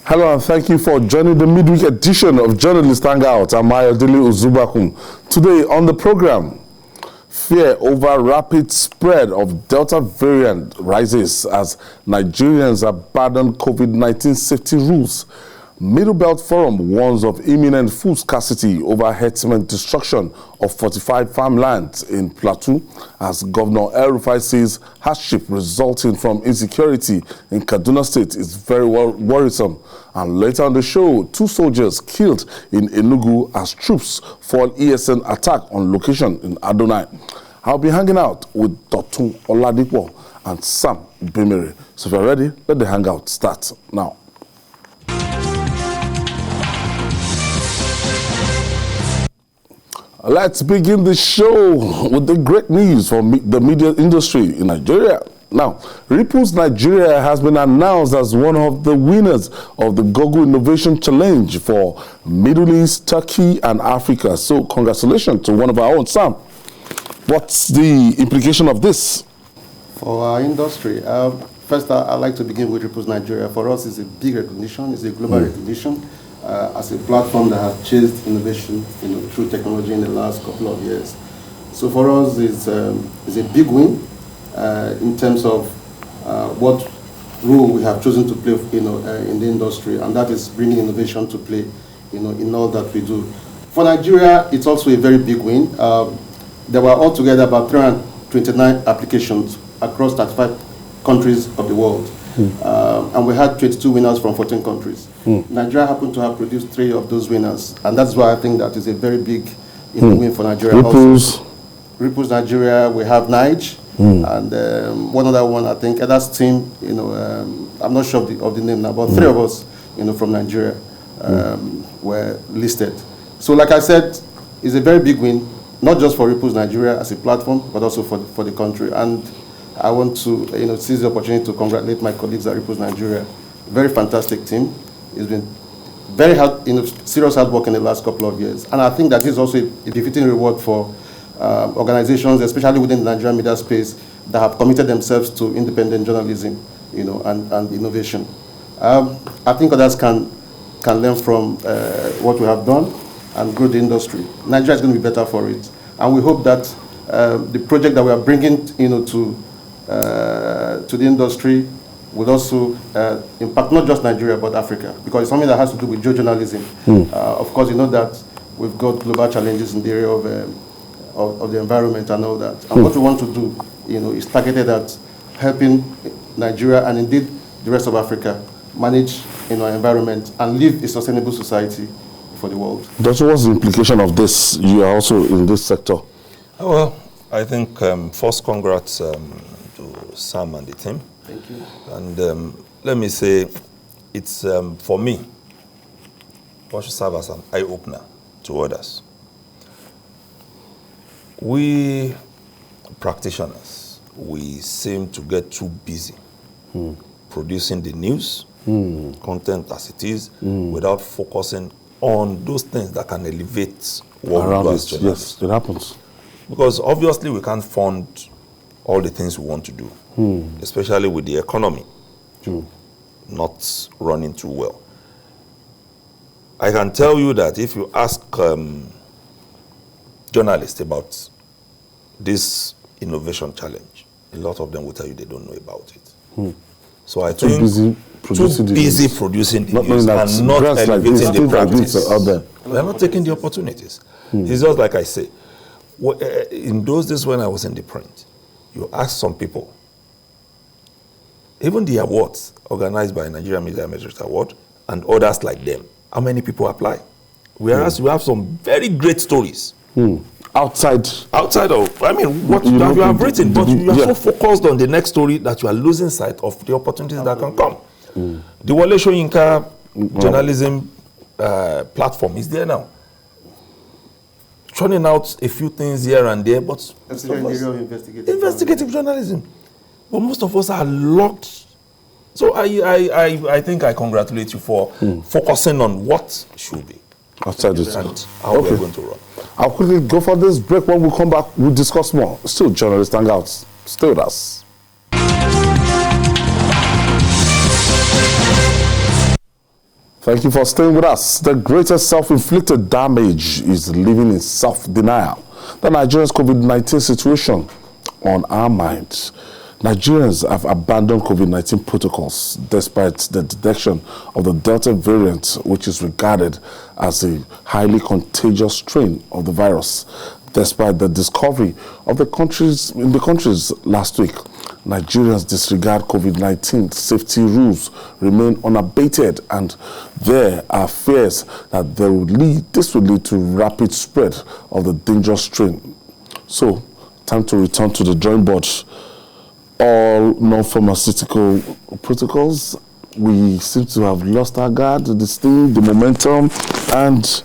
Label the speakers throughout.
Speaker 1: Hello and thank you for joining the midweek edition of Journalist Hangout. I'm Ayodele Uzubakum. Today on the program, fear over rapid spread of Delta variant rises as Nigerians abandon COVID-19 safety rules. Middle Belt Forum warns of imminent food scarcity over herdsmen destruction of 45 farmlands in Plateau as Governor El-Rufai says hardship resulting from insecurity in Kaduna State is very worrisome. And later on the show, 2 soldiers killed in Enugu as troops fall ESN attack on location in Adonai. I'll be hanging out with Dr. Oladipo and Sam Bimere. So if you're ready, let the hangout start now. Let's begin the show with the great news from the media industry in Nigeria. Now, Ripples Nigeria has been announced as one of the winners of the Google Innovation Challenge for Middle East, Turkey, and Africa. So, congratulations to one of our own. Sam, what's the implication of this?
Speaker 2: For our industry, first I'd like to begin with Ripples Nigeria. For us, it's a big recognition, it's a global recognition. As a platform that has chased innovation through technology in the last couple of years. So for us, it's a big win in terms of what role we have chosen to play in the industry, and that is bringing innovation to play in all that we do. For Nigeria, it's also a very big win. There were altogether about 329 applications across 35 countries of the world. And we had 22 winners from 14 countries. Nigeria happened to have produced 3 of those winners, and that's why I think that is a very big win for Nigeria. Ripples Nigeria, we have Nige, and one other one, I think, Eda's team, I'm not sure of the name now, but 3 of us, from Nigeria were listed. So like I said, it's a very big win, not just for Ripples Nigeria as a platform, but also for the country. And I want to seize the opportunity to congratulate my colleagues at Ripples Nigeria. Very fantastic team. It's been very hard, serious hard work in the last couple of years. And I think that is also a befitting reward for organizations, especially within the Nigerian media space, that have committed themselves to independent journalism, and innovation. I think others can learn from what we have done and grow the industry. Nigeria is going to be better for it. And we hope that the project that we are bringing, to the industry will also impact not just Nigeria but Africa, because it's something that has to do with geojournalism. Of course, you know that we've got global challenges in the area of the environment and all that. And what we want to do, is targeted at helping Nigeria and indeed the rest of Africa manage our environment and live a sustainable society for the world. Doctor, what's the implication of this? You are also in this sector.
Speaker 3: Well, I think first congrats to Sam and the team.
Speaker 2: Thank you.
Speaker 3: And let me say, it's for me, what should serve as an eye-opener to others. We practitioners, we seem to get too busy producing the news, content as it is, without focusing on those things that can elevate what we do as journalists.
Speaker 1: Yes, it happens.
Speaker 3: Because obviously we can't fund all the things we want to do, especially with the economy not running too well. I can tell you that if you ask journalists about this innovation challenge, a lot of them will tell you they don't know about it. So I think too busy producing the news and not elevating the practice. They're not taking the opportunities. It's just like I say, in those days when I was in the print, you ask some people, even the awards organized by Nigeria Media Merit Award and others like them, how many people apply? Whereas we have some very great stories. Outside of, what you have written, but you are so focused on the next story that you are losing sight of the opportunities that can come. The Wale Soyinka journalism platform is there now. Churning out a few things here and there, but investigative journalism. But most of us are locked. So I think I congratulate you for focusing on what should be.
Speaker 1: Outside this
Speaker 3: and how we're going to run.
Speaker 1: I'll quickly go for this break. When we come back, we'll discuss more. Still Journalist Hangouts. Stay with us. Thank you for staying with us. The greatest self-inflicted damage is living in self-denial. The Nigeria's COVID-19 situation on our minds. Nigerians have abandoned COVID-19 protocols despite the detection of the Delta variant, which is regarded as a highly contagious strain of the virus. Despite the discovery of the countries last week, Nigerians disregard COVID-19 safety rules remain unabated, and there are fears that this will lead to rapid spread of the dangerous strain. So, time to return to the drawing board. All non-pharmaceutical protocols, we seem to have lost our guard, the momentum, and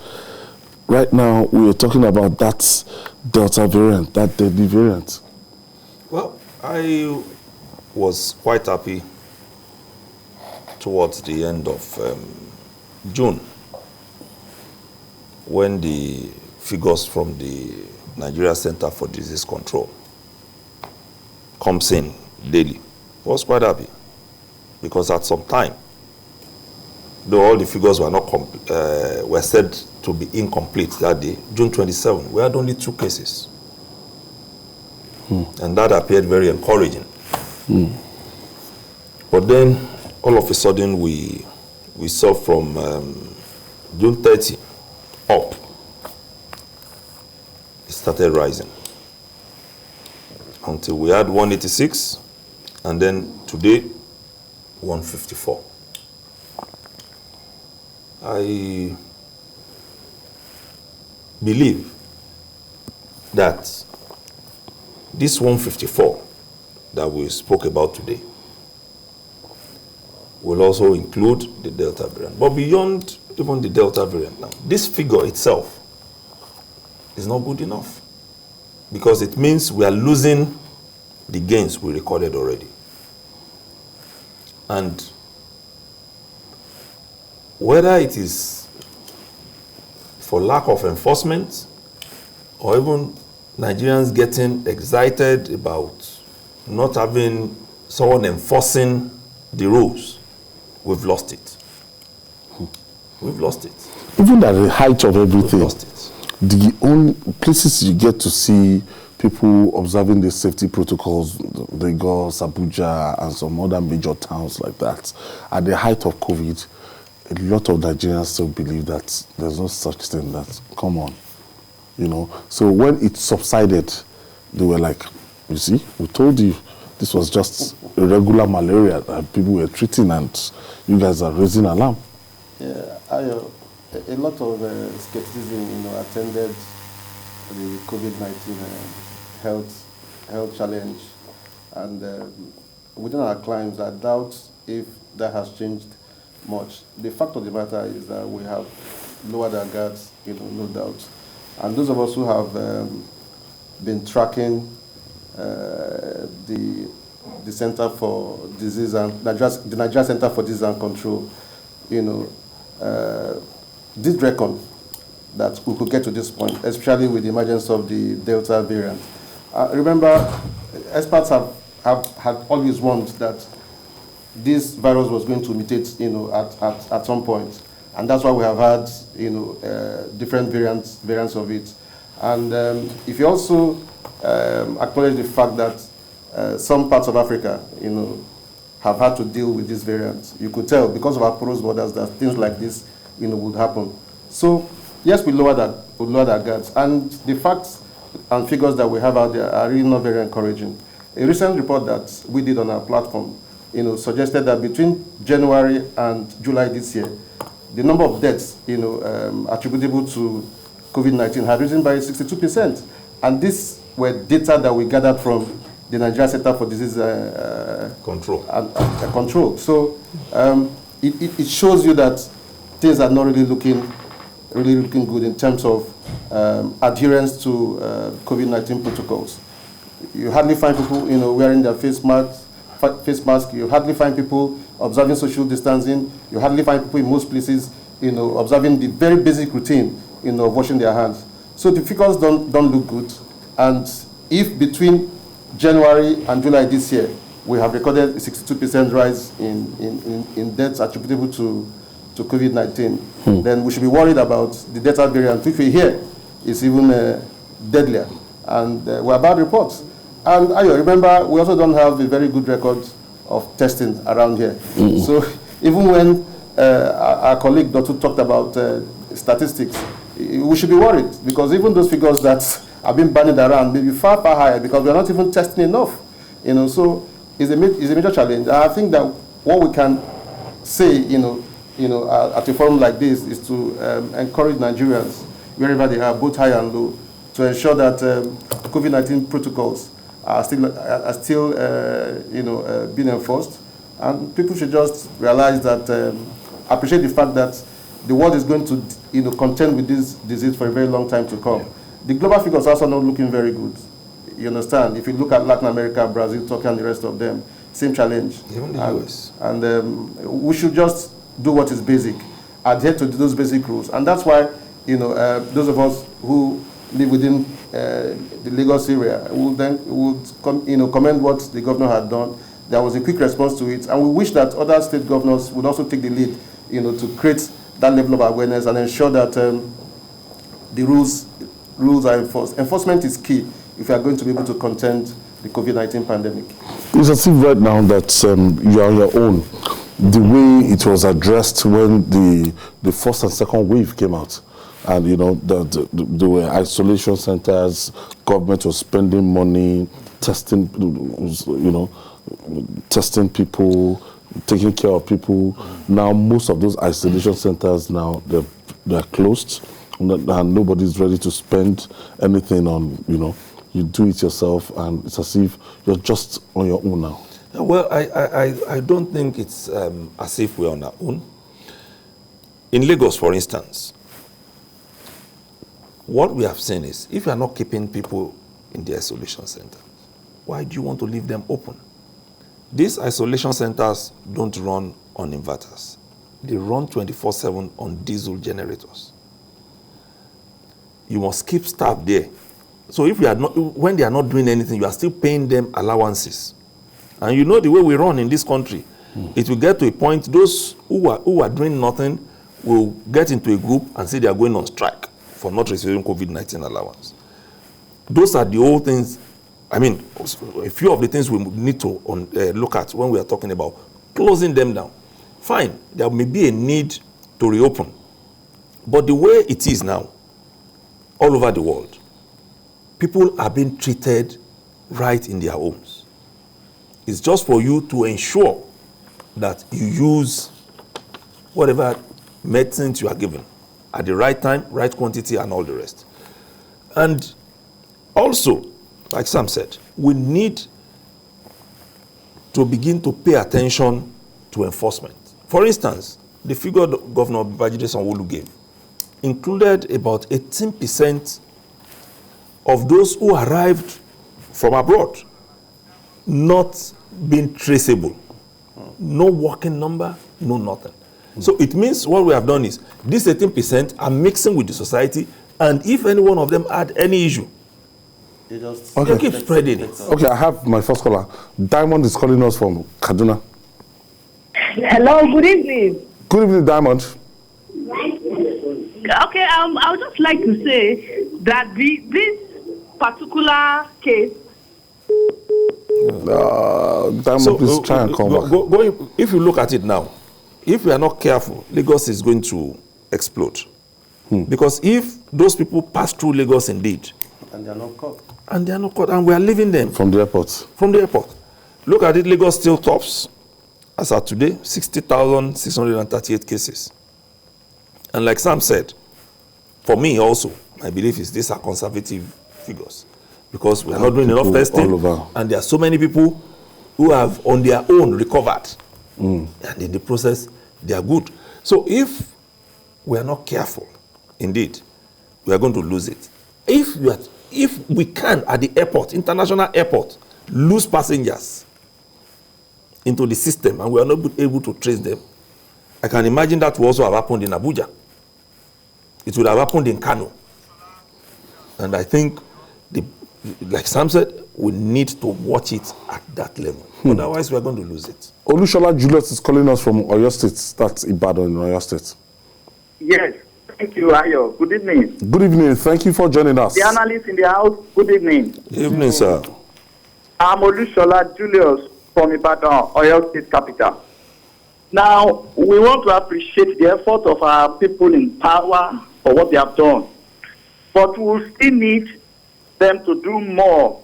Speaker 1: right now we are talking about that Delta variant, that deadly variant.
Speaker 3: Well, I was quite happy towards the end of June when the figures from the Nigeria Center for Disease Control comes in daily. I was quite happy because at some time, though all the figures were not were said to be incomplete that day, June 27, we had only 2 cases. And that appeared very encouraging. But then, all of a sudden, we saw from June 30 up, it started rising until we had 186, and then today, 154. I believe that this 154 that we spoke about today will also include the Delta variant. But beyond even the Delta variant now, this figure itself is not good enough because it means we are losing the gains we recorded already. And whether it is for lack of enforcement or even Nigerians getting excited about not having someone enforcing the rules, we've lost it. We've lost it.
Speaker 1: Even at the height of everything,
Speaker 3: we've lost it.
Speaker 1: The only places you get to see people observing the safety protocols, Lagos, Abuja, and some other major towns like that, at the height of COVID, a lot of Nigerians still believe that there's no such thing. That, come on, you know. So when it subsided, they were like, you see, we told you this was just irregular malaria that people were treating, and you guys are raising alarm.
Speaker 2: Yeah, a lot of skepticism, attended the COVID-19 health challenge, and within our clients, I doubt if that has changed much. The fact of the matter is that we have lowered our guards, no doubt. And those of us who have been tracking the Center for Disease and the Nigeria Center for Disease and Control, did reckon that we could get to this point, especially with the emergence of the Delta variant. Remember, experts have always warned that this virus was going to mutate, at some point, and that's why we have had, different variants of it. And if you also acknowledge the fact that some parts of Africa, have had to deal with this variant, you could tell because of our porous borders that things like this, would happen. So yes, we lowered our guards, and the facts and figures that we have out there are really not very encouraging. A recent report that we did on our platform, suggested that between January and July this year, the number of deaths, attributable to COVID-19 had risen by 62%. And these were data that we gathered from the Nigeria Center for Disease Control. So it shows you that things are not really looking good in terms of adherence to COVID-19 protocols. You hardly find people, wearing their face mask. You hardly find people observing social distancing. You hardly find people in most places, observing the very basic routine, of washing their hands. So the figures don't look good. And if between January and July this year, we have recorded a 62% rise in deaths attributable to to COVID-19, then we should be worried about the Delta variant, which we hear is even deadlier. And we're bad reports. And Ayo, remember, we also don't have a very good record of testing around here. So even when our colleague Dr. talked about statistics, we should be worried, because even those figures that have been bandied around may be far, far higher, because we're not even testing enough. So it's a major challenge. And I think that what we can say, at a forum like this, is to encourage Nigerians, wherever they are, both high and low, to ensure that COVID-19 protocols are still being enforced. And people should just realize that, appreciate the fact that the world is going to contend with this disease for a very long time to come. The global figures are also not looking very good. You understand? If you look at Latin America, Brazil, Turkey, and the rest of them, same challenge.
Speaker 3: Even the US.
Speaker 2: And we should just do what is basic, adhere to those basic rules. And that's why, those of us who live within the Lagos area would commend what the governor had done. There was a quick response to it, and we wish that other state governors would also take the lead, to create that level of awareness and ensure that the rules are enforced. Enforcement is key if you are going to be able to contend the COVID-19 pandemic.
Speaker 1: It's as if right now that you are on your own. The way it was addressed when the first and second wave came out, and there were isolation centers, government was spending money, testing people, taking care of people. Now most of those isolation centers they're closed, and nobody's ready to spend anything on you do it yourself, and it's as if you're just on your own now.
Speaker 3: Well, I don't think it's as if we're on our own. In Lagos, for instance, what we have seen is, if you are not keeping people in the isolation center, why do you want to leave them open? These isolation centers don't run on inverters. They run 24/7 on diesel generators. You must keep staff there. So if when they are not doing anything, you are still paying them allowances. And the way we run in this country, it will get to a point, those who are doing nothing will get into a group and say they are going on strike for not receiving COVID-19 allowance. Those are the old things. I mean, a few of the things we need to look at when we are talking about closing them down. Fine, there may be a need to reopen. But the way it is now, all over the world, people are being treated right in their homes. It's just for you to ensure that you use whatever medicines you are given at the right time, right quantity, and all the rest. And also, like Sam said, we need to begin to pay attention to enforcement. For instance, the figure Governor Babajide Sanwo-Olu gave included about 18% of those who arrived from abroad not being traceable. No working number, no nothing. So it means what we have done is, these 18% are mixing with the society, and if any one of them had any issue, they keep spreading it.
Speaker 1: Okay, I have my first caller. Diamond is calling us from Kaduna.
Speaker 4: Hello, good evening.
Speaker 1: Good evening, Diamond.
Speaker 4: Okay, I would just like to say that this particular case.
Speaker 1: Diamond, please try and come back.
Speaker 3: If you look at it now, if we are not careful, Lagos is going to explode. Because if those people pass through Lagos indeed,
Speaker 2: and they are not caught.
Speaker 3: And we are leaving them.
Speaker 1: From the airport.
Speaker 3: From the airport. Look at it, Lagos still tops, as of today, 60,638 cases. And like Sam said, for me also, my belief is these are conservative figures. Because we are not doing enough testing, and there are so many people who have on their own recovered. And in the process, they are good. So if we are not careful, indeed, we are going to lose it. If we can, at the airport, international airport, lose passengers into the system and we are not able to trace them, I can imagine that will also have happened in Abuja. It would have happened in Kano. And I think, like Sam said, we need to watch it at that level. Otherwise, we are going to lose it.
Speaker 1: Olushola Julius is calling us from Oyo State. That's Ibadan in Oyo State.
Speaker 5: Yes. Thank you, Ayo. Good evening.
Speaker 1: Good evening. Thank you for joining us.
Speaker 5: The analyst in the house, good evening.
Speaker 3: Good evening, sir.
Speaker 5: I'm Olushola Julius from Ibadan, Oyo State capital. Now, we want to appreciate the effort of our people in power for what they have done. But we will still need them to do more.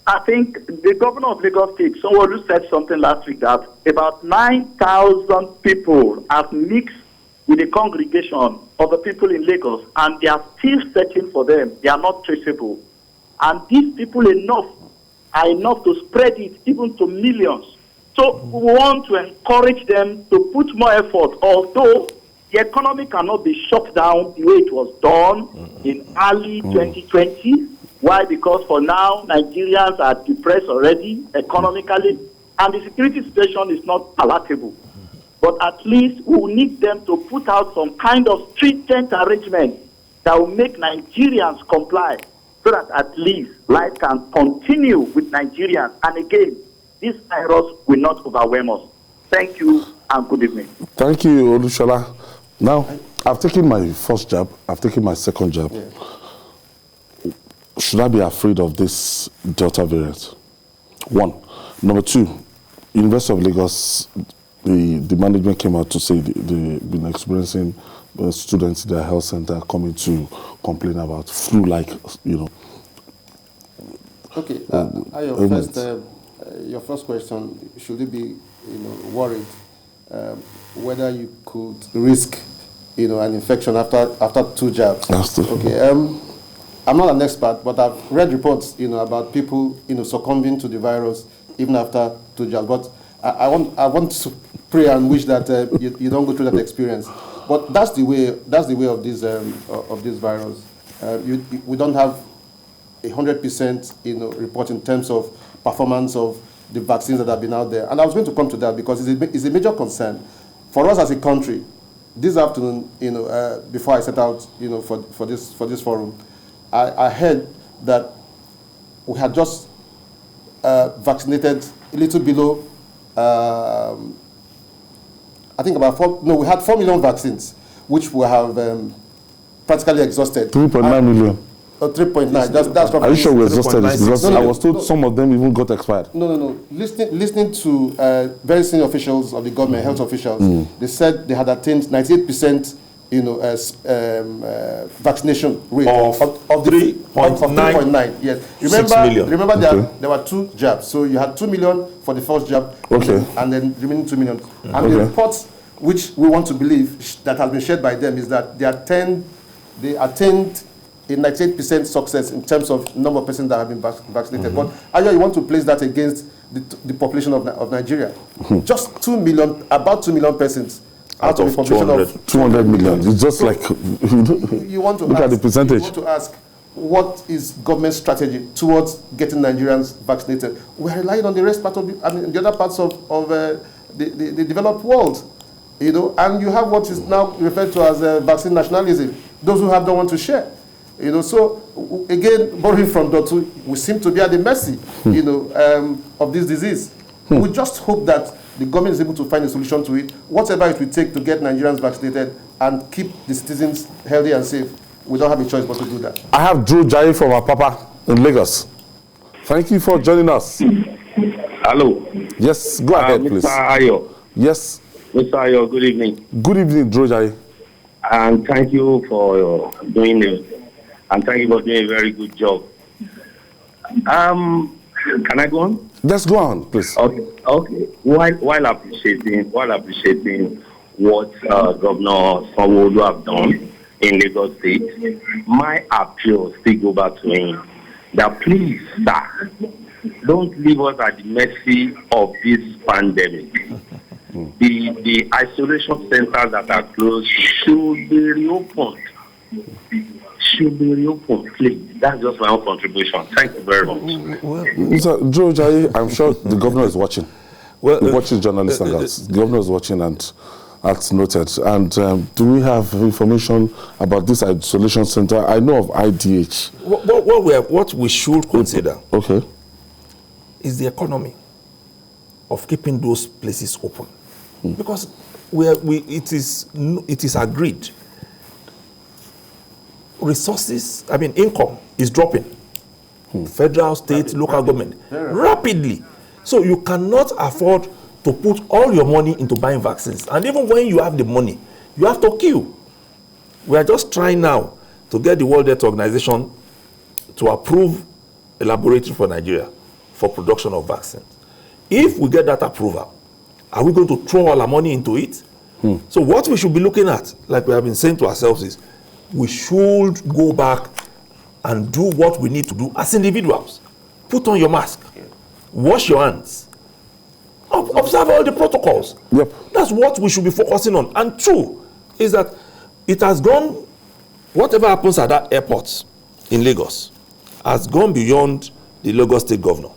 Speaker 5: I think the governor of Lagos State, someone said something last week that about 9,000 people have mixed with the congregation of the people in Lagos, and they are still searching for them. They are not traceable. And these people are enough to spread it even to millions. So we want to encourage them to put more effort, although the economy cannot be shut down the way it was done in early 2020. Why? Because for now, Nigerians are depressed already economically, and the security situation is not palatable. But at least we will need them to put out some kind of stringent arrangement that will make Nigerians comply, so that at least life can continue with Nigerians. And again, this virus will not overwhelm us. Thank you and good evening.
Speaker 1: Thank you, Olushola. Now, I've taken my first jab. I've taken my second jab. Yeah. Should I be afraid of this Delta variant? One. Number two, University of Lagos, the management came out to say they've been experiencing students in their health center coming to complain about flu-like,
Speaker 2: Okay, your first question, should you be, worried whether you could risk, an infection after 2 jabs? Okay, I'm not an expert, but I've read reports, about people, succumbing to the virus even after 2 jabs. But I want to pray and wish that you don't go through that experience. But that's the way of this virus. We don't have 100% report in terms of performance of the vaccines that have been out there. And I was going to come to that because it's a major concern for us as a country. This afternoon, before I set out, for this forum, I heard that we had just vaccinated a little below, I think we had 4 million vaccines, which we have practically exhausted.
Speaker 1: 3.9 million.
Speaker 2: 3.9. That's
Speaker 1: Are you sure we exhausted this? Because I was told some of them even got expired.
Speaker 2: No. Listening to very senior officials of the government, health officials, they said they had attained 98%, vaccination rate
Speaker 3: of 3.9.
Speaker 2: Yes.
Speaker 3: 6 million.
Speaker 2: Remember there were 2 jabs. So you had 2 million for the first jab, and then remaining 2 million. And the reports which we want to believe that has been shared by them is that they attained a 98% success in terms of number of persons that have been vaccinated. But Ayo, you want to place that against the population of Nigeria. Just 2 million, about 2 million persons out of a population of
Speaker 1: 200 million. It's just like
Speaker 2: you want to
Speaker 1: look at the percentage.
Speaker 2: You want to ask, what is government strategy towards getting Nigerians vaccinated? We are relying on the rest part of the other parts of the developed world, and you have what is now referred to as vaccine nationalism. Those who don't want to share. So again, borrowing from Dotu, we seem to be at the mercy, of this disease. We just hope that the government is able to find a solution to it, whatever it will take to get Nigerians vaccinated and keep the citizens healthy and safe. We don't have a choice but to do that.
Speaker 1: I have Drew Jai from our Papa in Lagos. Thank you for joining us.
Speaker 6: Hello.
Speaker 1: Yes, go ahead, please.
Speaker 6: Mr. Ayo.
Speaker 1: Yes.
Speaker 6: Mr. Ayo, good evening.
Speaker 1: Good evening, Drew Jai.
Speaker 6: And thank you for doing it. And thank you for doing a very good job. Can I go on?
Speaker 1: Just go on, please.
Speaker 6: Okay. While appreciating what Governor Sanwo-Olu have done in Lagos State, my appeal still go back to him that please, sir, don't leave us at the mercy of this pandemic. The isolation centers that are closed should be reopened. Please. That's just my own contribution. Thank you very much.
Speaker 1: Mr. George, I'm sure the governor is watching. He watches journalists and that. The governor is watching and that's noted. And do we have information about this isolation center? I know of IDH.
Speaker 3: What we should consider is the economy. of keeping those places open. Because it is agreed. Resources, income is dropping. Federal, state, local government, rapidly. So you cannot afford to put all your money into buying vaccines. And even when you have the money, you have to queue. We are just trying now to get the World Health Organization to approve a laboratory for Nigeria for production of vaccines. If we get that approval, are we going to throw all our money into it? So what we should be looking at, like we have been saying to ourselves, is we should go back and do what we need to do as individuals. Put on your mask, wash your hands, observe all the protocols.
Speaker 1: Yep.
Speaker 3: That's what we should be focusing on. And true is that it has gone, whatever happens at that airport in Lagos has gone beyond the Lagos State Governor.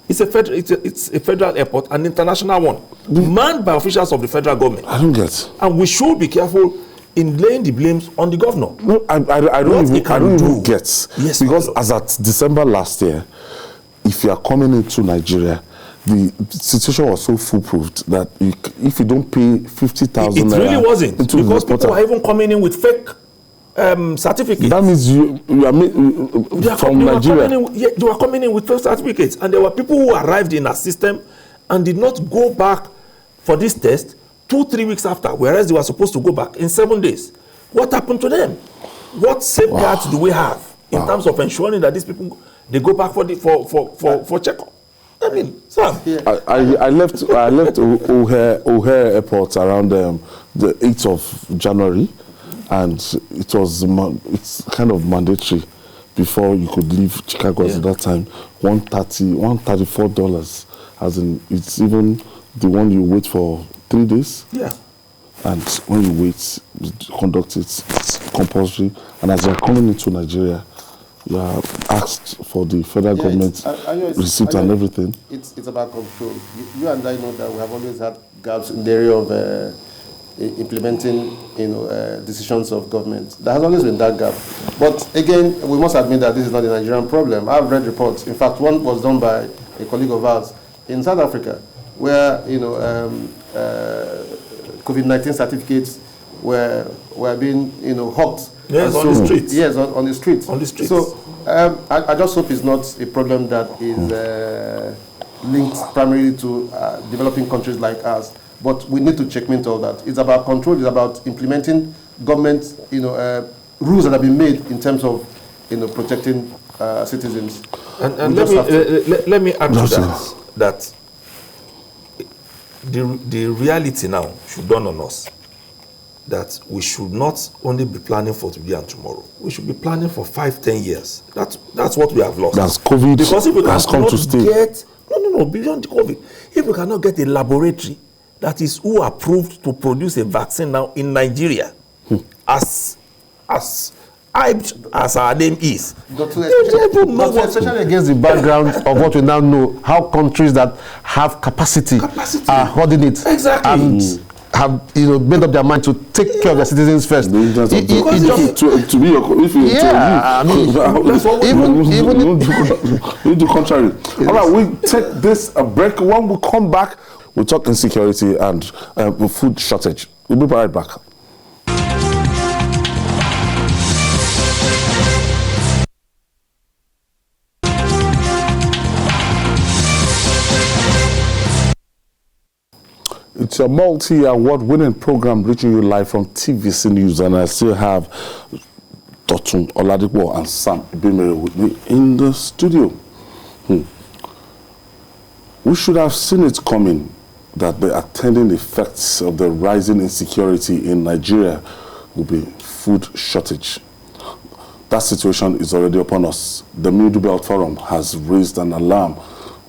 Speaker 3: It's a federal airport, an international one, manned by officials of the federal government.
Speaker 1: I don't get.
Speaker 3: And we should be careful in laying the blames on the governor.
Speaker 1: No, I don't even get.
Speaker 3: Yes,
Speaker 1: because as at December last year, if you are coming into Nigeria, the situation was so foolproof that if you don't pay 50,000
Speaker 3: naira, it really wasn't, because people are even coming in with fake certificates.
Speaker 1: That means you are from Nigeria.
Speaker 3: They were coming in with fake certificates, and there were people who arrived in our system and did not go back for this test 2-3 weeks after, whereas they were supposed to go back in 7 days. What happened to them? What safeguards do we have in terms of ensuring that these people they go back for checkup? I mean, Sam.
Speaker 1: I left O'Hare Airport around the 8th of January, and it's kind of mandatory before you could leave Chicago at that time. $134, as in it's even the one you wait for 3 days.
Speaker 3: Yeah.
Speaker 1: And when you wait, you conduct it, it's compulsory. And as you're coming into Nigeria, you are asked for the federal government receipt and everything.
Speaker 2: It's about control. You and I know that we have always had gaps in the area of implementing, decisions of government. There has always been that gap. But again, we must admit that this is not a Nigerian problem. I've read reports. In fact, one was done by a colleague of ours in South Africa, where COVID-19 certificates were being hawked.
Speaker 3: Yes, on the streets.
Speaker 2: Yes, on the streets.
Speaker 3: On the streets.
Speaker 2: So I just hope it's not a problem that is linked primarily to developing countries like ours. But we need to checkmate all that. It's about control. It's about implementing government, rules that have been made in terms of, protecting citizens.
Speaker 3: And let me add to that the reality now should dawn on us that we should not only be planning for today and tomorrow. We should be planning for 5-10 years. That's what we have lost.
Speaker 1: That's COVID.
Speaker 3: Because if we
Speaker 1: has come to stay.
Speaker 3: Beyond COVID, if we cannot get a laboratory that is approved to produce a vaccine now in Nigeria, as hyped as our name is,
Speaker 7: especially against the background of what we now know, how countries that have capacity are holding it.
Speaker 3: Exactly.
Speaker 7: And have made up their mind to take care of their citizens first.
Speaker 1: Even the contrary. All right, we take this a break. When we come back, we'll talk insecurity and food shortage. We'll be right back. It's a multi-award-winning program reaching you live from TVC News, and I still have Dotun Oladipo and Sam Ibimere with me in the studio. We should have seen it coming that the attending effects of the rising insecurity in Nigeria will be food shortage. That situation is already upon us. The Middle Belt Forum has raised an alarm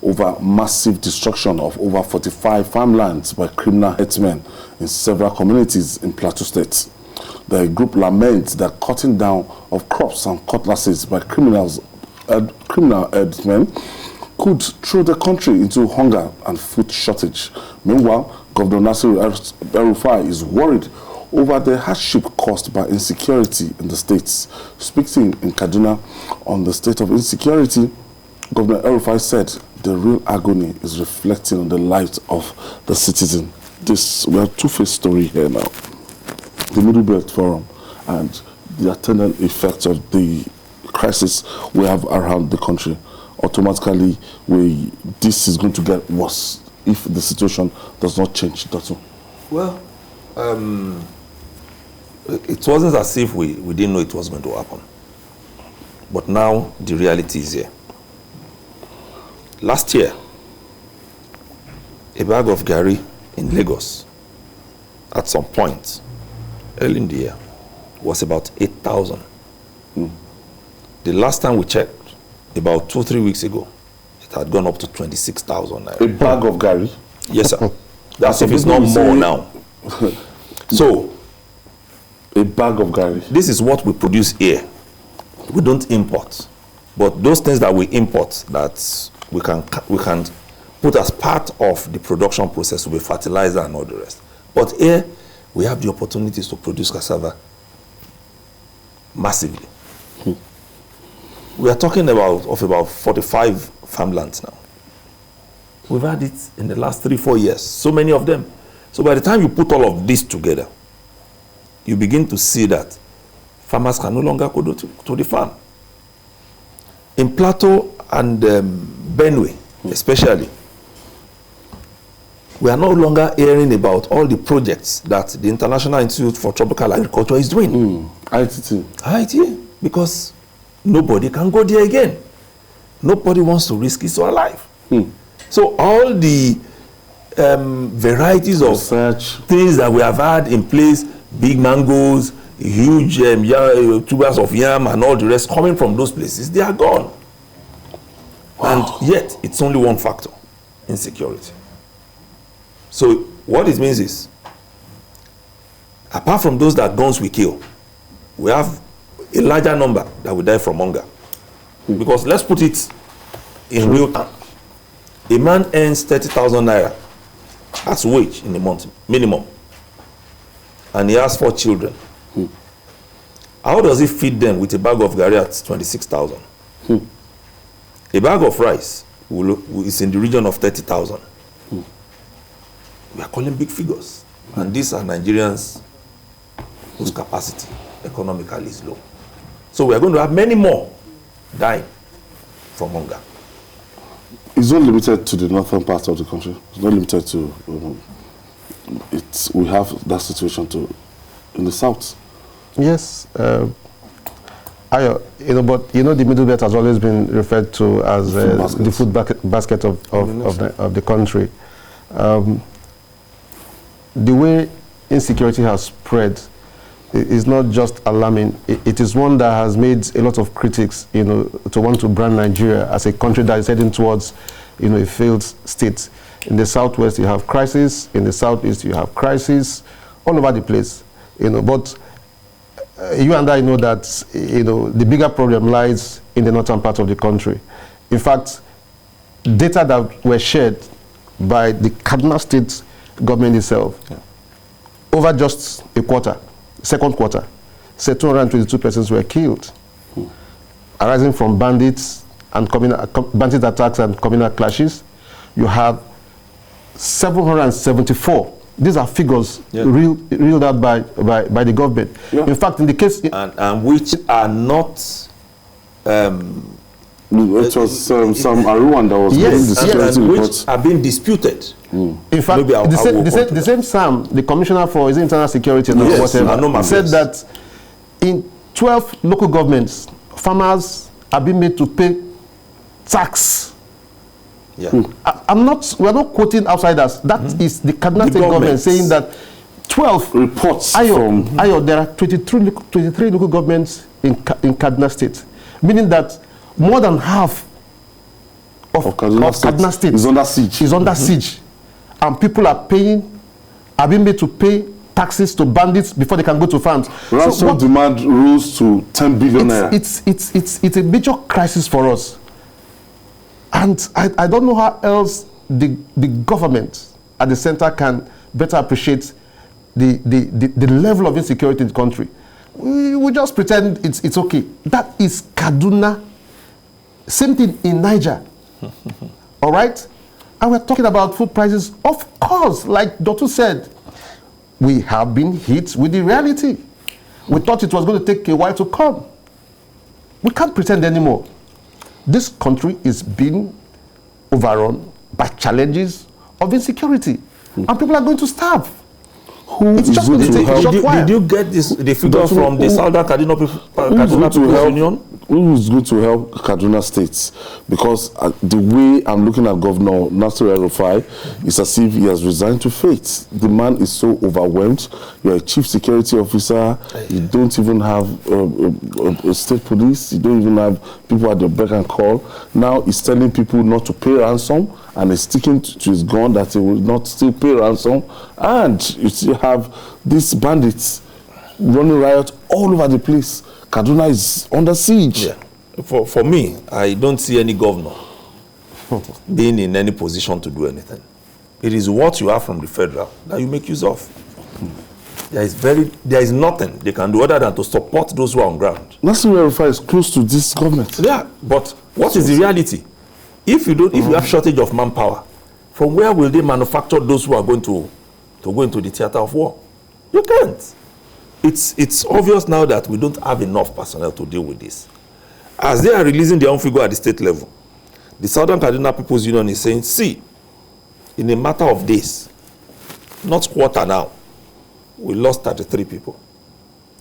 Speaker 1: over massive destruction of over 45 farmlands by criminal herdsmen in several communities in Plateau State. The group laments that cutting down of crops and cutlasses by criminal herdsmen could throw the country into hunger and food shortage. Meanwhile, Governor Nasiru El-Rufai is worried over the hardship caused by insecurity in the states. Speaking in Kaduna on the state of insecurity, Governor El-Rufai said the real agony is reflecting on the lives of the citizen. We have two-faced story here now. The Middle Belt Forum and the attendant effects of the crisis we have around the country. Automatically, this is going to get worse if the situation does not change.
Speaker 3: Well, it wasn't as if we didn't know it was going to happen. But now the reality is here. Last year, a bag of Gary in Lagos, at some point, early in the year, was about 8,000. The last time we checked, about 2-3 weeks ago, it had gone up to 26,000.
Speaker 1: A bag of Gary?
Speaker 3: Yes, sir. That's if it's not more now. So,
Speaker 1: a bag of Gary.
Speaker 3: This is what we produce here. We don't import. But those things that we import that we can put as part of the production process will be fertilizer and all the rest. But here, we have the opportunities to produce cassava massively. We are talking about 45 farmlands now. We've had it in the last 3-4 years, so many of them. So by the time you put all of this together, you begin to see that farmers can no longer go to the farm. In Plateau and Benue, especially, we are no longer hearing about all the projects that the International Institute for Tropical Agriculture is doing. IIT, because nobody can go there again. Nobody wants to risk his own life. So all the varieties of things that we have had in place, big mangoes, huge tubers of yam and all the rest coming from those places, they are gone. Wow. And yet, it's only one factor, insecurity. So what it means is, apart from those that guns will kill, we have a larger number that will die from hunger. Because let's put it in real time. A man earns 30,000 naira as wage in a month, minimum. And he has 4 children. How does he feed them with a bag of gari at 26,000? A bag of rice is in the region of 30,000. We are calling big figures. And these are Nigerians whose capacity economically is low. So we are going to have many more dying from hunger.
Speaker 1: It's not limited to the northern part of the country. It's not limited to, we have that situation too in the south. Yes.
Speaker 7: But the Middle Belt has always been referred to as the food basket of the country. The way insecurity has spread is not just alarming. It is one that has made a lot of critics, to want to brand Nigeria as a country that is heading towards, a failed state. In the southwest, you have crisis. In the southeast, you have crisis. All over the place, But you and I know that, the bigger problem lies in the northern part of the country. In fact, data that were shared by the Kaduna State government itself, over just a quarter, second quarter, said 222 persons were killed, arising from bandits and bandit attacks and communal clashes. You have 774. These are figures reeled out by the government. In fact, in the case...
Speaker 3: And which are not...
Speaker 1: it was some Aruan that was
Speaker 3: which are being disputed.
Speaker 7: In fact, the same Sam, the Commissioner for Internal Security and whatever, said that in 12 local governments, farmers are being made to pay tax. We're not quoting outsiders. That is the Kaduna State government saying that 12
Speaker 1: reports
Speaker 7: there are 23 local governments in Kaduna State, meaning that more than half of Kaduna State is under siege. And people are being made to pay taxes to bandits before they can go to farms.
Speaker 1: Ransom demand rose to 10 billion naira.
Speaker 7: It's a major crisis for us. And I don't know how else the government at the center can better appreciate the level of insecurity in the country. We just pretend it's okay. That is Kaduna. Same thing in Niger. All right? And we're talking about food prices. Of course, like Dr. said, we have been hit with the reality. We thought it was going to take a while to come. We can't pretend anymore. This country is being overrun by challenges of insecurity. And people are going to starve. It's just going to take a short while.
Speaker 3: Did you get the figure from the Southern Kaduna People's Union?
Speaker 1: Who is going to help Kaduna State? Because the way I'm looking at Governor Nasir El-Rufai, it's as if he has resigned to fate. The man is so overwhelmed. You're a chief security officer. You don't even have a state police. You don't even have people at your beck and call. Now he's telling people not to pay ransom, and he's sticking to his gun that he will not still pay ransom. And you still have these bandits running riot all over the place. Kaduna is under siege.
Speaker 3: Yeah. For me, I don't see any governor being in any position to do anything. It is what you have from the federal that you make use of. There is nothing they can do other than to support those who are on ground.
Speaker 1: Nasir El-Rufai is close to this government.
Speaker 3: Yeah, but what is the reality? If you have shortage of manpower, from where will they manufacture those who are going to go into the theater of war? You can't. It's obvious now that we don't have enough personnel to deal with this. As they are releasing their own figure at the state level, the Southern Kaduna People's Union is saying, see, in a matter of days, not quarter now, we lost 33 people.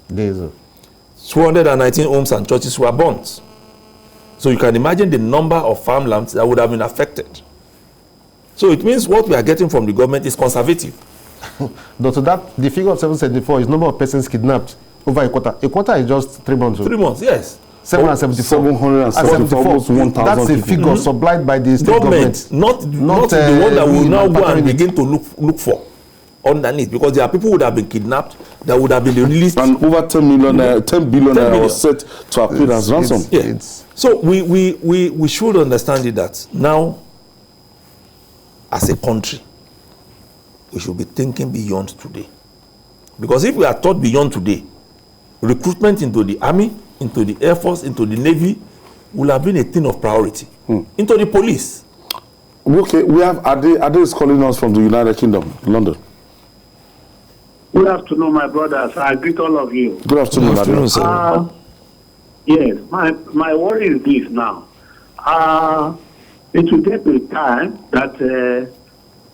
Speaker 3: 219 homes and churches were burnt. So you can imagine the number of farmlands that would have been affected. So it means what we are getting from the government is conservative.
Speaker 7: Doctor, the figure of 774 is number of persons kidnapped over a quarter. A quarter is just 3 months.
Speaker 3: 3 months, yes.
Speaker 7: 774.
Speaker 1: 774.
Speaker 7: That's a figure supplied by the state government.
Speaker 3: Not the one that will now go and begin to look for underneath, because there are people who would have been kidnapped that would have been released.
Speaker 1: And over 10 billion was set to appear as ransom.
Speaker 3: So we should understand it that now, as a country, we should be thinking beyond today. Because if we are taught beyond today, recruitment into the army, into the air force, into the navy will have been a thing of priority. Into the police.
Speaker 1: Okay, we have Ade is calling us from the United Kingdom, London.
Speaker 8: Good afternoon, my brothers. I greet all of you.
Speaker 1: Good afternoon, Ade.
Speaker 8: Yes, my worry is this now. It will get to a time that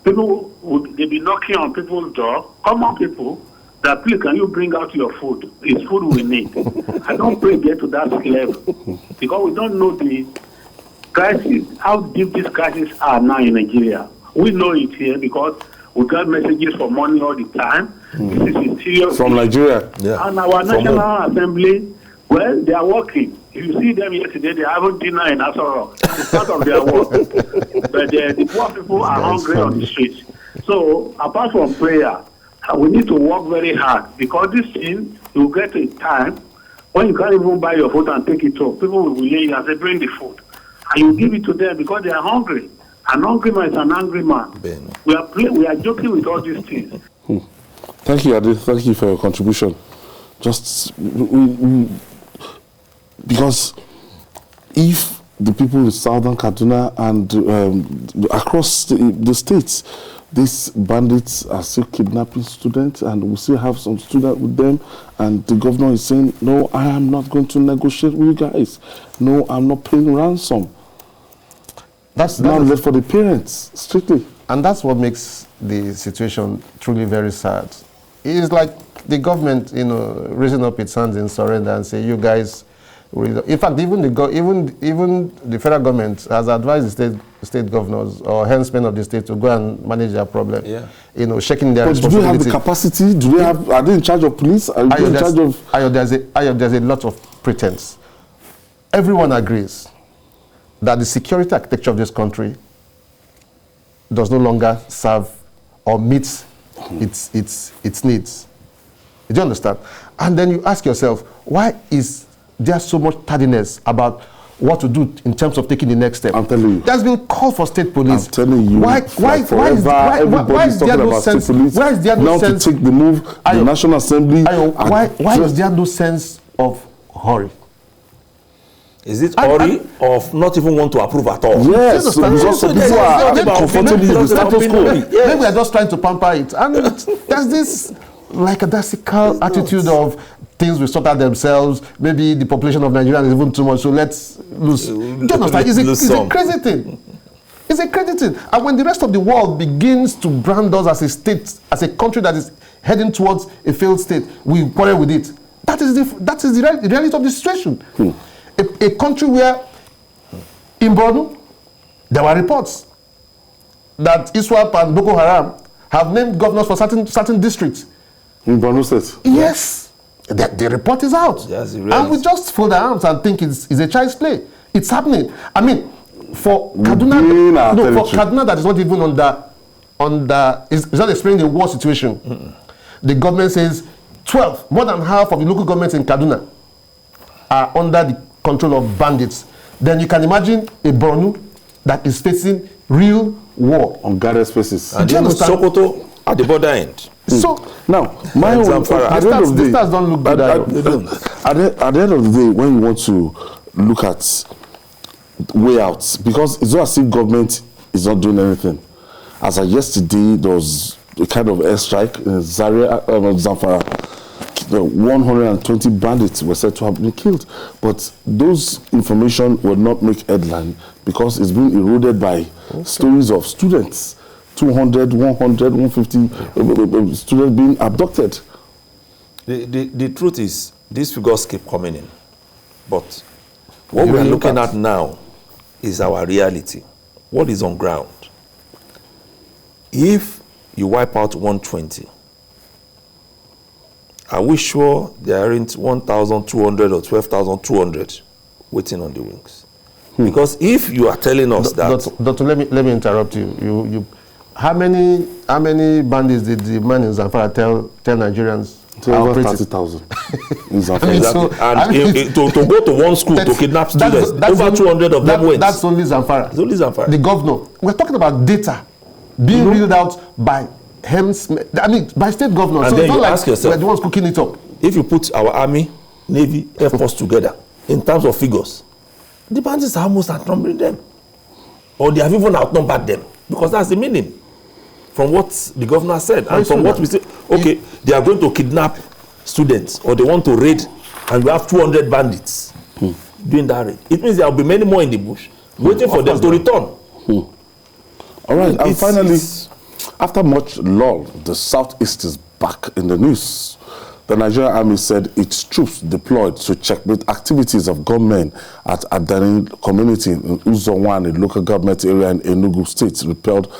Speaker 8: people would be knocking on people's door, common people, that please can you bring out your food? It's food we need. I don't pray get to that level because we don't know the crisis, how deep these crises are now in Nigeria. We know it here because we got messages for money all the time. This is a serious
Speaker 1: from Nigeria.
Speaker 8: Yeah. And our National Assembly, well, they are working. If you see them yesterday, they haven't dinner in Asoro. It's part of their work. But the poor people are hungry on the streets. So, apart from prayer, we need to work very hard because this thing, you get a time when you can't even buy your food and take it home. People will lay you and say, bring the food. And you give it to them because they are hungry. An hungry man is an angry man. Ben. We are joking with all these things.
Speaker 1: Thank you, Ade. Thank you for your contribution. Just because if the people in Southern Kaduna and across the states, these bandits are still kidnapping students, and we still have some students with them, and the governor is saying, no, I am not going to negotiate with you guys. No, I'm not paying ransom. That's now left for the parents, strictly.
Speaker 7: And that's what makes the situation truly very sad. It's like the government, raising up its hands in surrender and say, you guys, in fact, even the federal government has advised the state governors or henchmen of the state to go and manage their problem. Yeah. Shaking their responsibility.
Speaker 1: Do they have the capacity? Are they in charge of police? Are they in charge of?
Speaker 7: There's a lot of pretense. Everyone agrees that the security architecture of this country does no longer serve or meet its needs. Do you understand? And then you ask yourself, why is there so much tardiness about what to do in terms of taking the next step?
Speaker 1: I'm telling you.
Speaker 7: There's been call for state police.
Speaker 1: I'm telling you. Why is there no sense? Why is there no sense to take the move? The National Assembly.
Speaker 7: Why is there no sense of hurry?
Speaker 3: Is it hurry of not even want to approve at all?
Speaker 1: Yes, because some people are comfortably in the status quo.
Speaker 7: Maybe we are just trying to pamper it. And there's this lackadaisical attitude of things will sort out themselves. Maybe the population of Nigeria is even too much, so let's lose. It's a crazy thing. It's a crazy thing. And when the rest of the world begins to brand us as a state, as a country that is heading towards a failed state, we quarrel with it. That is the reality of the situation. A country where, in Borno, there were reports that ISWAP and Boko Haram have named governors for certain districts.
Speaker 1: In Borno State?
Speaker 7: Yes. The report is out.
Speaker 3: Yes,
Speaker 7: and we just fold our arms and think it's a child's play. It's happening. I mean, for Kaduna, that is not even it's not explaining the war situation. The government says 12, more than half of the local governments in Kaduna are under the control of bandits. Then you can imagine a Borno that is facing real war.
Speaker 1: On guarded spaces.
Speaker 3: And even Sokoto at the border end.
Speaker 1: So now, my own, at the end of the day,
Speaker 7: don't look good
Speaker 1: at the end of the day, when you want to look at way out, because it's not as if government is not doing anything. As of yesterday, there was a kind of airstrike in Zaria, Zamfara. 120 bandits were said to have been killed, but those information will not make headline because it's been eroded by stories of students. 200, 100, 150 students being abducted.
Speaker 3: The truth is, these figures keep coming in. But what we are looking at now is our reality. What is on ground? If you wipe out 120, are we sure there aren't 1,200 or 12,200 waiting on the wings? Because if you are telling us that...
Speaker 7: Doctor, let me interrupt you. How many bandits did the man in Zamfara tell Nigerians?
Speaker 1: Over 30,000 in
Speaker 3: Zamfara. To go to one school to kidnap students, over 200 of them went.
Speaker 7: That's only Zamfara.
Speaker 3: It's only Zamfara.
Speaker 7: The governor. We're talking about data being reeled out by by state governors.
Speaker 3: And
Speaker 7: so
Speaker 3: then
Speaker 7: it's not
Speaker 3: you
Speaker 7: like
Speaker 3: ask yourself,
Speaker 7: we're the ones cooking it up.
Speaker 3: If you put our army, navy, air force together in terms of figures, the bandits are almost outnumbering them, or they have even outnumbered them, because that's the meaning from what the governor said and from what we say. Okay, they are going to kidnap students, or they want to raid, and we have 200 bandits doing that raid. It means there will be many more in the bush waiting for them to return.
Speaker 1: All right, and finally, after much lull, the Southeast is back in the news. The Nigerian Army said its troops deployed to checkmate activities of gunmen at Adani community in Uzowan, a local government area in Enugu State, repelled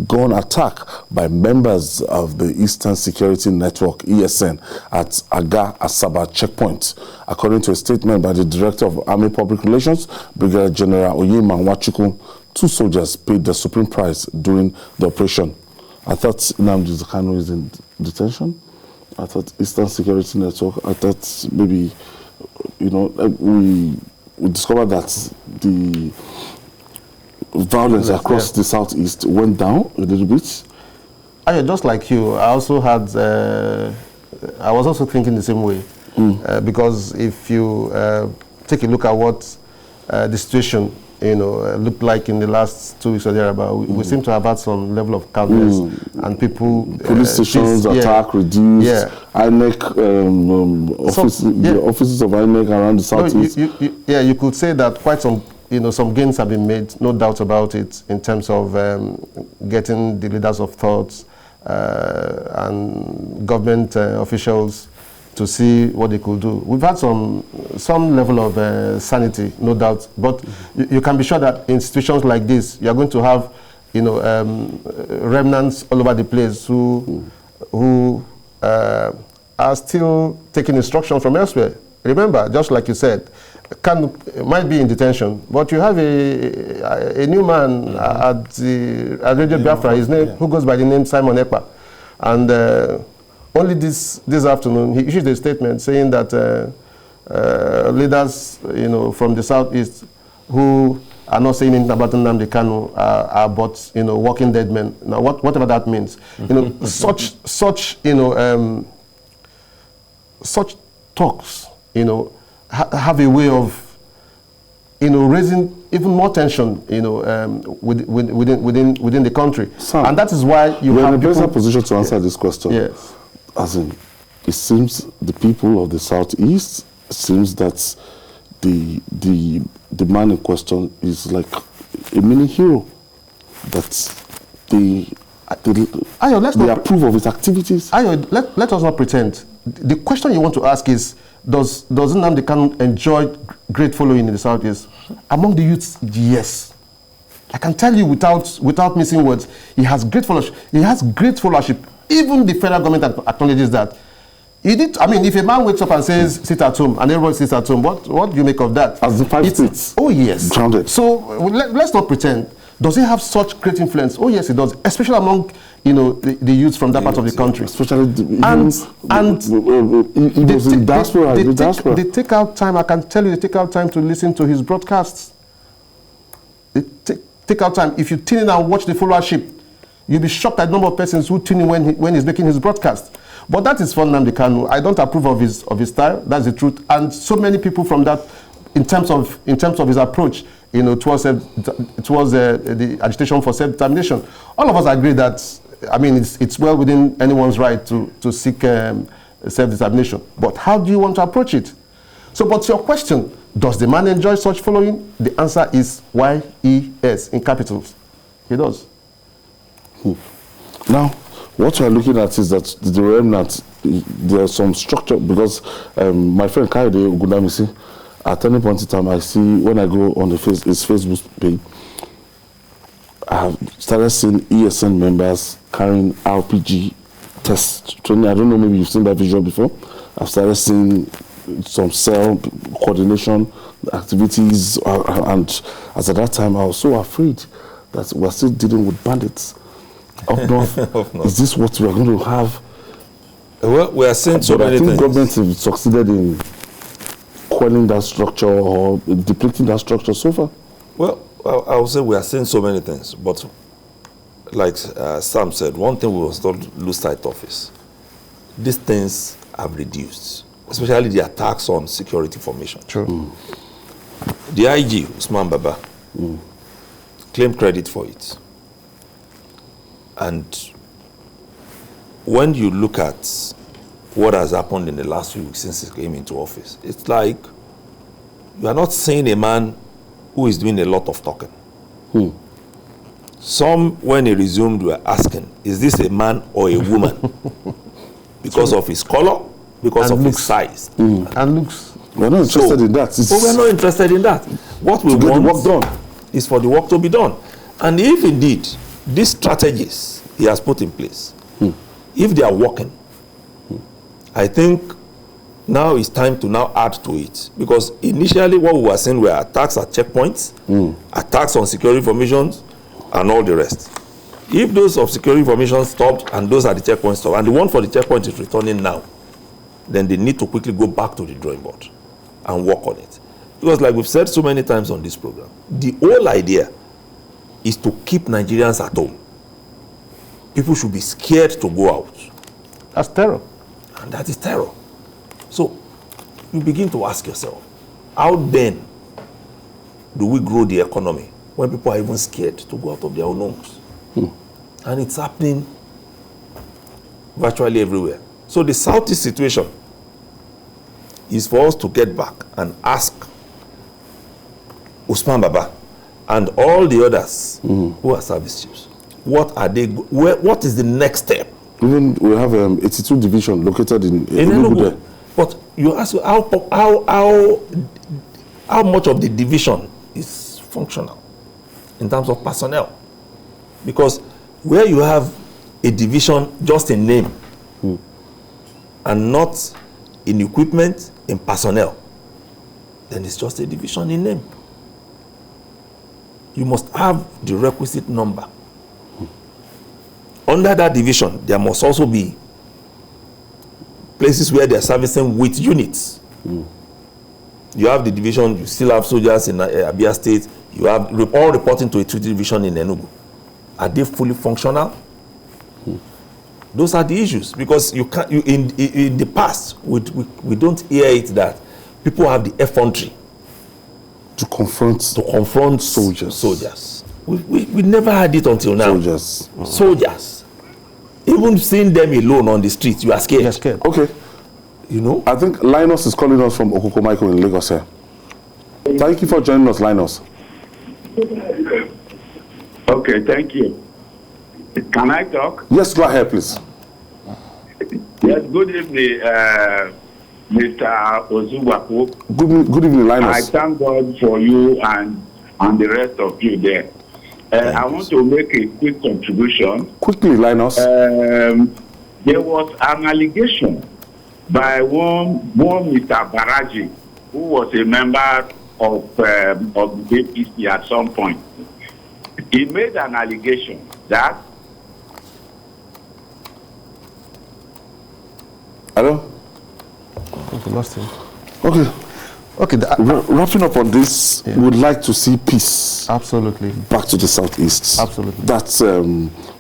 Speaker 1: gun attack by members of the Eastern Security Network, ESN, at Aga Asaba checkpoint. According to a statement by the Director of Army Public Relations, Brigadier General Oyema Nwachukwu, 2 soldiers paid the supreme price during the operation. I thought Nnamdi Kanu is in detention. I thought Eastern Security Network, I thought maybe, we discovered that the violence across the Southeast went down a little bit.
Speaker 7: Just like you, I also had, I was also thinking the same way. Because if you take a look at what the situation looked like in the last 2 weeks or thereabout, we seem to have had some level of calmness and people...
Speaker 1: Police stations attack reduced, INEC, the offices of INEC around the Southeast.
Speaker 7: You could say that quite some gains have been made, no doubt about it, in terms of getting the leaders of thought and government officials to see what they could do. We've had some level of sanity, no doubt, but you can be sure that in situations like this, you're going to have, remnants all over the place who are still taking instruction from elsewhere. Remember, just like you said, might be in detention, but you have a new man at Radio Biafra, his name, who goes by the name Simon Ekpa, and only this afternoon, he issued a statement saying that leaders, from the Southeast who are not saying anything about Nnamdi Kanu are but, walking dead men. Now, whatever that means, such talks, have a way of raising even more tension, within the country.
Speaker 1: Sam,
Speaker 7: and that is why you
Speaker 1: we're
Speaker 7: have
Speaker 1: in a better
Speaker 7: people,
Speaker 1: position to answer this question.
Speaker 7: Yes.
Speaker 1: As in, it seems the people of the Southeast, it seems that the man in question is like a mini hero. That they approve of his activities.
Speaker 7: Let us not pretend. The question you want to ask is, does Nnamdi Kanu enjoy great following in the Southeast? Among the youths, yes. I can tell you without missing words, he has great followership. He has great followership. Even the federal government acknowledges that. If a man wakes up and says, sit at home, and everyone sits at home, what do you make of that?
Speaker 1: As the 5 states.
Speaker 7: Oh, yes.
Speaker 1: Grounded.
Speaker 7: So let's not pretend. Does he have such great influence? Oh, yes, he does. Especially among, the youths from that part of the country.
Speaker 1: Especially the diaspora.
Speaker 7: They take out time, I can tell you, they take out time to listen to his broadcasts. They take out time. If you tune in and watch the followership, you'll be shocked at the number of persons who tune in when he's making his broadcast. But that is for Nnamdi Kanu. I don't approve of his style. That's the truth. And so many people from that, in terms of his approach, towards the agitation for self-determination, all of us agree that, it's well within anyone's right to seek self-determination. But how do you want to approach it? So, but your question, does the man enjoy such following? The answer is YES in capitals. He does.
Speaker 1: Now, what we're looking at is that the remnant, there's some structure, because my friend Kaide Ogundamisi, at any point in time, I see when I go on his Facebook page, I have started seeing ESN members carrying RPG test training. I don't know, maybe you've seen that visual before. I've started seeing some cell coordination activities, and as at that time, I was so afraid that we're still dealing with bandits up north. Is this what we're going to have?
Speaker 3: Well, we are seeing so many things.
Speaker 1: I think government have succeeded in quelling that structure or depleting that structure so far.
Speaker 3: Well, I would say we are seeing so many things, but like Sam said, one thing we must not lose sight of is these things have reduced, especially the attacks on security formation.
Speaker 7: True.
Speaker 3: The IG, Usman Baba, claimed credit for it. And when you look at what has happened in the last few weeks since he came into office, it's like you are not seeing a man who is doing a lot of talking. Some, when he resumed, were asking, is this a man or a woman? Because of his color, because of his size.
Speaker 7: And looks.
Speaker 1: We're not interested in that.
Speaker 3: But we're not interested in that. What we want
Speaker 1: work done
Speaker 3: is for the work to be done. And if indeed these strategies he has put in place, if they are working, I think now it's time to now add to it. Because initially what we were saying were attacks at checkpoints, attacks on security formations, and all the rest. If those of security formations stopped and those at the checkpoint stopped, and the one for the checkpoint is returning now, then they need to quickly go back to the drawing board and work on it. Because like we've said so many times on this program, the whole idea is to keep Nigerians at home. People should be scared to go out.
Speaker 7: That's terror.
Speaker 3: And that is terror. So you begin to ask yourself, how then do we grow the economy when people are even scared to go out of their own homes? And it's happening virtually everywhere. So the Southeast situation is for us to get back and ask Usman Baba and all the others who are service chiefs, what are they? What is the next step?
Speaker 1: Even we have 82 division located in Enugu.
Speaker 3: But you ask how much of the division is functional in terms of personnel? Because where you have a division just in name and not in equipment, in personnel, then it's just a division in name. You must have the requisite number. Under that division, there must also be places where they are servicing with units. You have the division, you still have soldiers in Abia State, you have all reporting to a treaty division in Enugu. Are they fully functional? Those are the issues, because you can't. In the past, we don't hear it that people have the effrontery
Speaker 1: to confront
Speaker 3: soldiers. We never had it until now. Soldiers. Even seeing them alone on the street, you are scared.
Speaker 7: You're scared.
Speaker 1: Okay.
Speaker 3: You know?
Speaker 1: I think Linus is calling us from Okoko Michael in Lagos here. Thank you for joining us, Linus.
Speaker 8: Okay, thank you. Can I talk?
Speaker 1: Yes, go ahead, please.
Speaker 8: Yes, good evening, Mr. Ozuwaku.
Speaker 1: Good evening, Linus.
Speaker 8: I thank God for you and the rest of you there. I want to make a quick contribution.
Speaker 1: Quickly, Linus.
Speaker 8: There was an allegation by one Mr. Baraji, who was a member of the APC at some point. He made an allegation that.
Speaker 1: Hello?
Speaker 7: Okay, lost him.
Speaker 1: Okay.
Speaker 7: Okay.
Speaker 1: Wrapping up on this, we would like to see peace.
Speaker 7: Absolutely.
Speaker 1: Back to the southeast.
Speaker 7: Absolutely.
Speaker 1: That's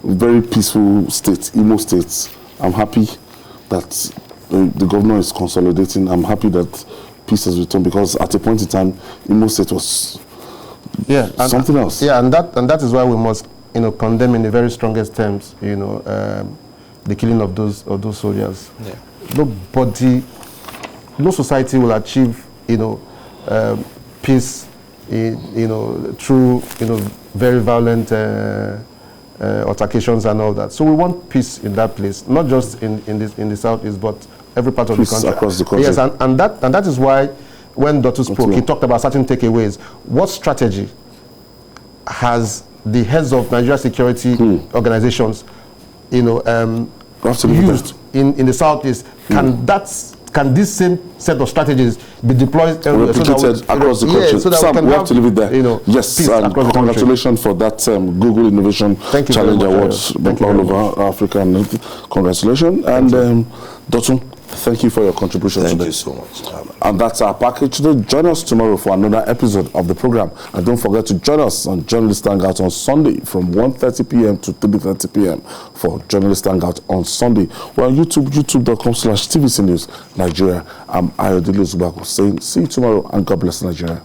Speaker 1: very peaceful state, Imo State. I'm happy that the governor is consolidating. I'm happy that peace has returned, because at a point in time, Imo State was something else.
Speaker 7: Yeah, and that is why we must, condemn in the very strongest terms, the killing of those soldiers.
Speaker 3: Yeah.
Speaker 7: No society will achieve, peace, through, very violent altercations and all that. So we want peace in that place, not just in the southeast, but every part of the country.
Speaker 1: Across the country.
Speaker 7: Yes, and that is why when Dr. spoke, he talked about certain takeaways. What strategy has the heads of Nigeria security organizations, used in the southeast? Can this same set of strategies be deployed
Speaker 1: replicated across the country?
Speaker 7: So that
Speaker 1: Sam,
Speaker 7: we
Speaker 1: have to leave it there.
Speaker 7: Yes,
Speaker 1: congratulations for that Google Innovation Challenge Awards all over Africa. And congratulations. And Dotun, thank you for your contribution today.
Speaker 3: Thank you so much.
Speaker 1: And that's our package today. Join us tomorrow for another episode of the program. And don't forget to join us on Journalist Hangout on Sunday from 1:30 p.m. to 3:30 p.m. for Journalist Hangout on Sunday. We're on YouTube, youtube.com/TVC News Nigeria. I'm Ayodele Zubaku saying see you tomorrow, and God bless Nigeria.